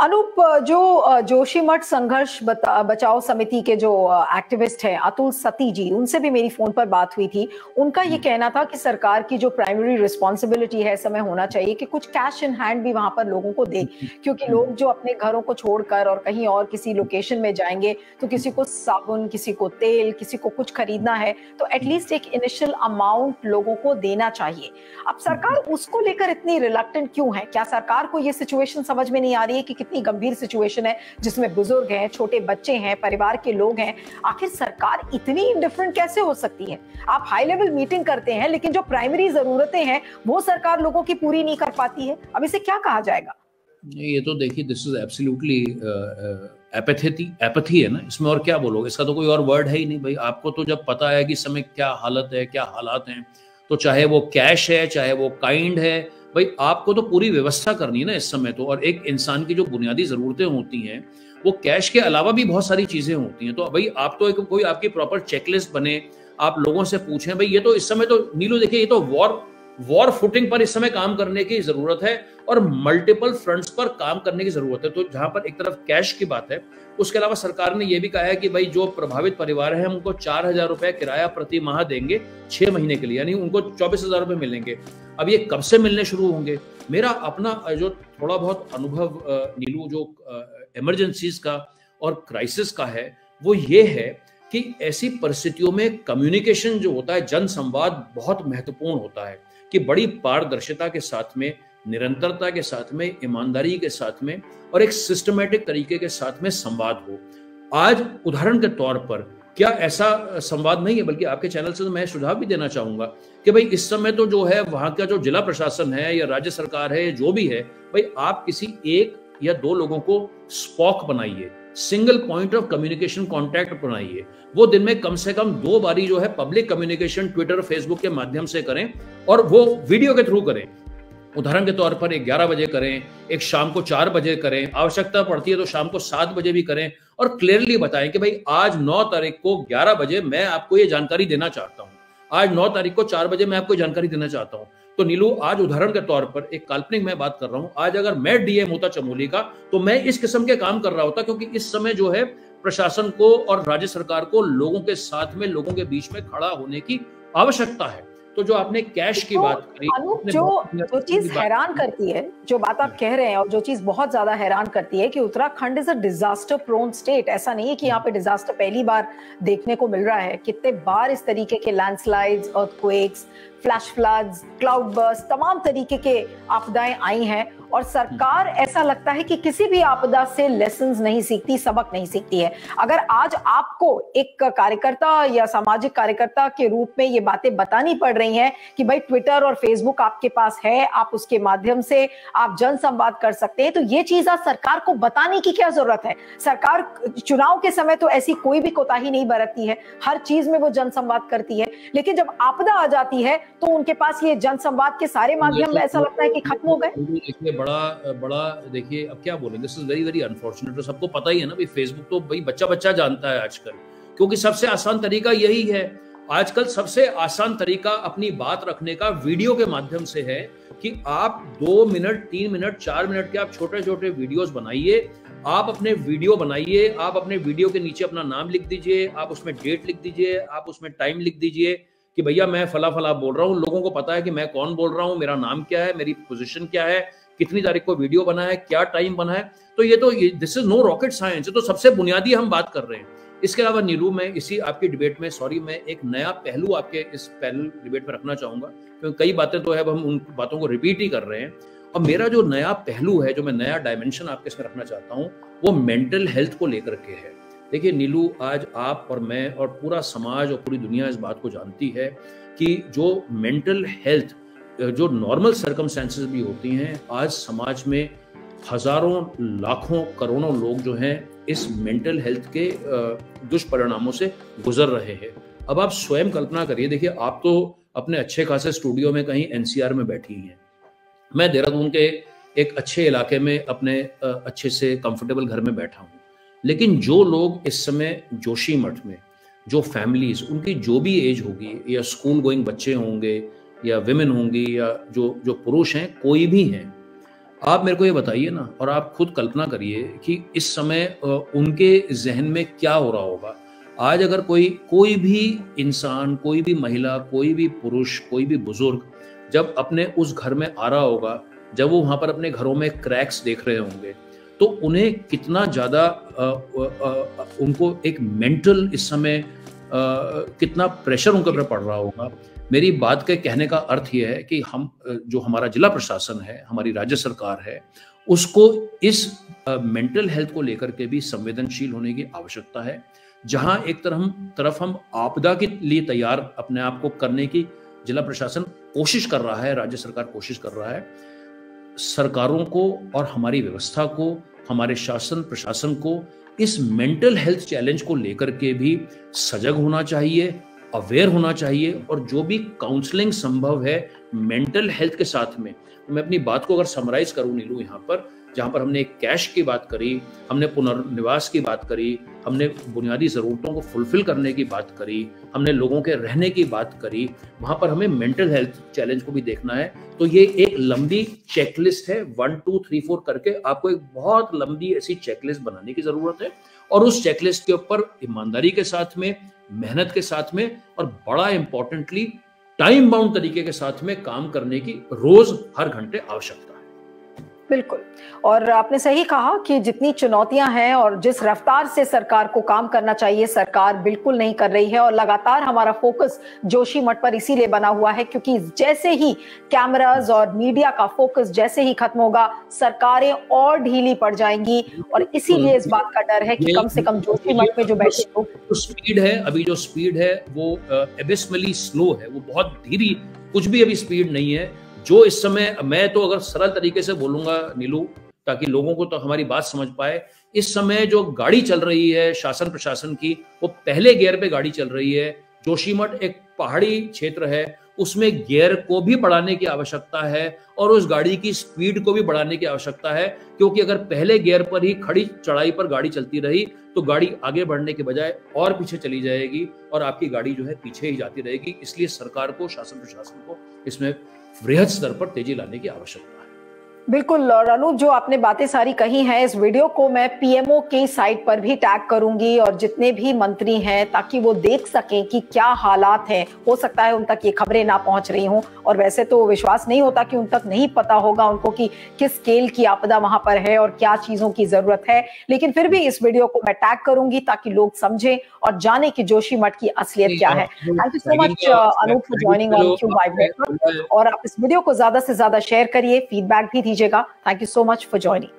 अनूप, जो जोशीमठ संघर्ष बचाओ समिति के जो एक्टिविस्ट हैं अतुल सती जी, उनसे भी मेरी फोन पर बात हुई थी। उनका ये कहना था कि सरकार की जो प्राइमरी रिस्पॉन्सिबिलिटी है समय होना चाहिए कि कुछ कैश इन हैंड भी वहां पर लोगों को दे, क्योंकि लोग जो अपने घरों को छोड़कर और कहीं और किसी लोकेशन में जाएंगे तो किसी को साबुन, किसी को तेल, किसी को कुछ खरीदना है, तो एटलीस्ट एक इनिशियल अमाउंट लोगों को देना चाहिए। अब सरकार उसको लेकर इतनी रिलक्टेंट क्यों है? क्या सरकार को ये सिचुएशन समझ में नहीं आ रही है कि कितनी गंभीर सिचुएशन है, जिसमें बुजुर्ग हैं, छोटे बच्चे हैं, परिवार के लोग हैं? आखिर सरकार इतनी इंडिफरेंट कैसे हो सकती है? आप हाई लेवल मीटिंग करते हैं, लेकिन जो प्राइमरी जरूरतें हैं वो सरकार लोगों की पूरी नहीं कर पाती है। अब इसे क्या कहा जाएगा? ये तो देखिए, दिस इज एब्सोल्युटली एपैथी है ना, इसमें और क्या बोलोगे? इसका तो कोई और वर्ड है ही नहीं भाई। आपको तो जब पता है कि इस समय क्या हालत है, क्या हालात हैं, तो चाहे वो कैश है, चाहे वो काइंड है, भाई आपको तो पूरी व्यवस्था करनी है ना इस समय तो। और एक इंसान की जो बुनियादी जरूरतें होती हैं वो कैश के अलावा भी बहुत सारी चीजें होती हैं। तो भाई आप तो एक कोई आपकी प्रॉपर चेकलिस्ट बने, आप लोगों से पूछें भाई। ये तो इस समय तो नीलू देखिए, ये तो वॉर फुटिंग पर इस समय काम करने की जरूरत है और मल्टीपल फ्रंट्स पर काम करने की जरूरत है। तो जहां पर एक तरफ कैश की बात है, उसके अलावा सरकार ने यह भी कहा है कि भाई जो प्रभावित परिवार है उनको 4,000 रुपए किराया प्रति माह देंगे 6 महीने के लिए, यानी उनको 24,000 रुपए मिलेंगे। अब ये कब से मिलने शुरू होंगे? मेरा अपना जो थोड़ा बहुत अनुभव नीलू जो इमरजेंसीज का और क्राइसिस का है वो ये है कि ऐसी परिस्थितियों में कम्युनिकेशन जो होता है, जन संवाद बहुत महत्वपूर्ण होता है कि बड़ी पारदर्शिता के साथ में, निरंतरता के साथ में, ईमानदारी के साथ में और एक सिस्टमैटिक तरीके के साथ में संवाद हो। आज उदाहरण के तौर पर क्या ऐसा संवाद नहीं है? बल्कि आपके चैनल से तो मैं सुझाव भी देना चाहूंगा कि भाई इस समय तो जो है वहां का जो जिला प्रशासन है या राज्य सरकार है, जो भी है, भाई आप किसी 1 या 2 लोगों को स्पॉक बनाइए, single point of communication contact बनाइए। वो दिन में कम से कम 2 बारी जो है पब्लिक कम्युनिकेशन ट्विटर, फेसबुक के माध्यम से करें और वो वीडियो के थ्रू करें। उदाहरण के तौर पर एक 11 बजे करें, एक शाम को 4 बजे करें, आवश्यकता पड़ती है तो शाम को 7 बजे भी करें और क्लियरली बताएं कि भाई आज 9 तारीख को 11 बजे मैं आपको ये जानकारी देना चाहता हूं, आज 9 तारीख को 4 बजे मैं आपको जानकारी देना चाहता हूं। तो नीलू, आज उदाहरण के तौर पर एक काल्पनिक मैं बात कर रहा हूं, आज अगर मैं डीएम होता चमोली का तो मैं इस किस्म के काम कर रहा होता, क्योंकि इस समय जो है प्रशासन को और राज्य सरकार को लोगों के साथ में, लोगों के बीच में खड़ा होने की आवश्यकता है। तो जो आपने कैश की बात करी, अनूप, जो चीज हैरान करती है, जो बात आप कह रहे हैं, और जो चीज बहुत ज्यादा हैरान करती है कि Uttarakhand is a disaster prone state. ऐसा नहीं है कि यहाँ पे डिजास्टर पहली बार देखने को मिल रहा है। कितने बार इस तरीके के landslides, earthquakes, flash floods, cloud burst, तमाम तरीके के आपदाएं आई हैं और सरकार ऐसा लगता है कि किसी भी आपदा से लेसन्स नहीं सीखती, सबक नहीं सीखती है। अगर आज आपको एक कार्यकर्ता या सामाजिक कार्यकर्ता के रूप में ये बातें बतानी पड़ रही हैं कि भाई ट्विटर और फेसबुक आपके पास है, आप उसके माध्यम से आप जन संवाद कर सकते हैं, तो ये चीज आज सरकार को बताने की क्या जरूरत है? सरकार चुनाव के समय तो ऐसी कोई भी कोताही नहीं बरतती है, हर चीज में वो जन संवाद करती है, लेकिन जब आपदा आ जाती है तो उनके पास ये जन संवाद के सारे माध्यम ऐसा लगता है कि खत्म हो गए। देखिए बड़ा देखिए, अब क्या बोलें, this is very very unfortunate. तो सबको पता ही है ना भाई, फेसबुक तो भाई बच्चा जानता है आजकल, क्योंकि सबसे आसान तरीका यही है। आजकल सबसे आसान तरीका अपनी बात रखने का वीडियो के माध्यम से है कि आप 2 मिनट, 3 मिनट, 4 मिनट के आप छोटे छोटे वीडियोस बनाइए। आप अपने वीडियो बनाइए, आप अपने वीडियो के नीचे अपना नाम लिख दीजिए, आप उसमें डेट लिख दीजिए, आप उसमें टाइम लिख दीजिए कि भैया मैं फला फला बोल रहा हूँ। लोगों को पता है कि मैं कौन बोल रहा हूँ, मेरा नाम क्या है, मेरी पोजीशन क्या है, कितनी तारीख को वीडियो बना है, क्या टाइम बना है। तो ये this is no rocket science, तो सबसे बुनियादी हम बात कर रहे हैं। इसके अलावा नीरू, मैं इसी आपकी डिबेट में मैं एक नया पहलू आपके इस पैनल डिबेट में रखना चाहूंगा, क्योंकि कई बातें तो है, हम उन बातों को रिपीट ही कर रहे हैं। और मेरा जो नया पहलू है, जो मैं नया डायमेंशन आपके इसमें रखना चाहता हूँ, वो मेंटल हेल्थ को लेकर के है। देखिए नीलू, आज आप और मैं और पूरा समाज और पूरी दुनिया इस बात को जानती है कि जो मेंटल हेल्थ, जो नॉर्मल सर्कमस्टेंसेस भी होती हैं, आज समाज में हजारों, लाखों, करोड़ों लोग जो हैं इस मेंटल हेल्थ के दुष्परिणामों से गुजर रहे हैं। अब आप स्वयं कल्पना करिए, देखिए आप तो अपने अच्छे खासे स्टूडियो में कहीं एनसीआर में बैठी हैं, मैं देहरादून के एक अच्छे इलाके में अपने अच्छे से कंफर्टेबल घर में बैठा हूँ। लेकिन जो लोग इस समय जोशीमठ में, जो फैमिलीज, उनकी जो भी एज होगी, या स्कूल गोइंग बच्चे होंगे, या विमेन होंगी, या जो पुरुष हैं, कोई भी हैं, आप मेरे को ये बताइए ना, और आप खुद कल्पना करिए कि इस समय उनके जहन में क्या हो रहा होगा। आज अगर कोई भी इंसान, कोई भी महिला, कोई भी पुरुष, कोई भी बुजुर्ग जब अपने उस घर में आ रहा होगा, जब वो वहां पर अपने घरों में क्रैक्स देख रहे होंगे, तो उन्हें कितना ज्यादा उनको एक मेंटल इस समय कितना प्रेशर उनके ऊपर पड़ रहा होगा। मेरी बात के कहने का अर्थ यह है कि हम जो हमारा जिला प्रशासन है, हमारी राज्य सरकार है, उसको इस मेंटल हेल्थ को लेकर के भी संवेदनशील होने की आवश्यकता है। जहां एक तरफ हम आपदा के लिए तैयार अपने आप को करने की जिला प्रशासन कोशिश कर रहा है, राज्य सरकार कोशिश कर रहा है, सरकारों को और हमारी व्यवस्था को, हमारे शासन प्रशासन को इस मेंटल हेल्थ चैलेंज को लेकर के भी सजग होना चाहिए, अवेयर होना चाहिए, और जो भी काउंसलिंग संभव है मेंटल हेल्थ के साथ में। मैं अपनी बात को अगर समराइज करूं नीलू, यहाँ पर जहाँ पर हमने कैश की बात करी, हमने पुनर्निवास की बात करी, हमने बुनियादी ज़रूरतों को फुलफिल करने की बात करी, हमने लोगों के रहने की बात करी, वहाँ पर हमें मेंटल हेल्थ चैलेंज को भी देखना है। तो ये एक लंबी चेकलिस्ट है, 1 2 3 4 करके आपको एक बहुत लंबी ऐसी चेकलिस्ट बनाने की ज़रूरत है, और उस चेकलिस्ट के ऊपर ईमानदारी के साथ में, मेहनत के साथ में, और बड़ा इंपॉर्टेंटली टाइम बाउंड तरीके के साथ में काम करने की रोज हर घंटे आवश्यकता है। बिल्कुल, और आपने सही कहा कि जितनी चुनौतियां हैं और जिस रफ्तार से सरकार को काम करना चाहिए, सरकार बिल्कुल नहीं कर रही है। और लगातार हमारा फोकस जोशीमठ पर इसीलिए बना हुआ है क्योंकि जैसे ही कैमरास और मीडिया का फोकस जैसे ही खत्म होगा, सरकारें और ढीली पड़ जाएंगी, और इसीलिए इस बात का डर है कि कम से कम जोशीमठ में जो बैठे लोग, जो स्पीड है अभी, जो स्पीड है वो एबिसमली स्लो है, वो बहुत धीरे, कुछ भी अभी स्पीड नहीं है। जो इस समय, मैं तो अगर सरल तरीके से बोलूंगा नीलू, ताकि लोगों को तो हमारी बात समझ पाए, इस समय जो गाड़ी चल रही है शासन प्रशासन की, वो पहले गियर पे गाड़ी चल रही है। जोशीमठ एक पहाड़ी क्षेत्र है, उसमें गियर को भी बढ़ाने की आवश्यकता है और उस गाड़ी की स्पीड को भी बढ़ाने की आवश्यकता है, क्योंकि अगर पहले गियर पर ही खड़ी चढ़ाई पर गाड़ी चलती रही तो गाड़ी आगे बढ़ने के बजाय और पीछे चली जाएगी और आपकी गाड़ी जो है पीछे ही जाती रहेगी। इसलिए सरकार को, शासन प्रशासन को इसमें वृहद स्तर पर तेजी लाने की आवश्यकता है। बिल्कुल, और अनूप जो आपने बातें सारी कही हैं, इस वीडियो को मैं पीएमओ की साइट पर भी टैग करूंगी और जितने भी मंत्री हैं, ताकि वो देख सकें कि क्या हालात हैं। हो सकता है उन तक ये खबरें ना पहुंच रही हों, और वैसे तो विश्वास नहीं होता कि उन तक नहीं पता होगा उनको कि किस स्केल की आपदा वहां पर है और क्या चीजों की जरूरत है। लेकिन फिर भी इस वीडियो को मैं टैग करूंगी ताकि लोग समझें और जाने कि जोशीमठ की असलियत क्या है। Thank you so much Anoop for joining on cube live network, और आप इस वीडियो को ज्यादा से ज्यादा शेयर करिए, फीडबैक भी दीजिएगा। Thank you so much for joining.